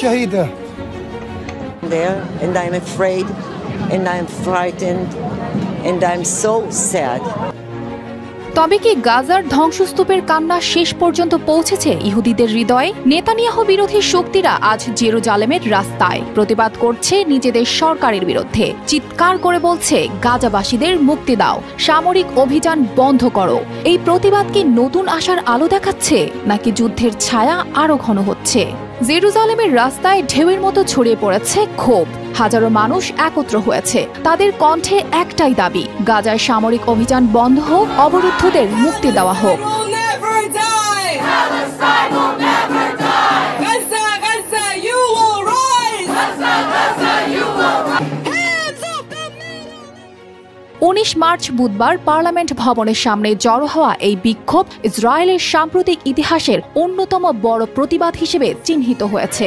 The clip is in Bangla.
Shahida. There, and I'm afraid, and I'm frightened, and I'm so sad. তবে কি গাজার ধ্বংসস্তূপের কান্না শেষ পর্যন্ত পৌঁছেছে ইহুদিদের হৃদয়ে? নেতানিয়াহু বিরোধী শক্তিরা আজ জেরুজালেমের রাস্তায় প্রতিবাদ করছে নিজেদের সরকারের বিরুদ্ধে। চিৎকার করে বলছে, গাজাবাসীদের মুক্তি দাও, সামরিক অভিযান বন্ধ করো। এই প্রতিবাদ কি নতুন আশার আলো দেখাচ্ছে, নাকি যুদ্ধের ছায়া আরো ঘন হচ্ছে? জেরুজালেমের রাস্তায় ঢেউয়ের মতো ছড়িয়ে পড়েছে ক্ষোভ। হাজারো মানুষ একত্র হয়েছে, তাদের কণ্ঠে একটাই দাবি, গাজার সামরিক অভিযান বন্ধ হোক, অবরুদ্ধদের মুক্তি দেওয়া হোক। 19 মার্চ বুধবার পার্লামেন্ট ভবনের সামনে জড়ো হওয়া এই বিক্ষোভ ইসরায়েলের সাম্প্রতিক ইতিহাসের অন্যতম বড় প্রতিবাদ হিসেবে চিহ্নিত হয়েছে।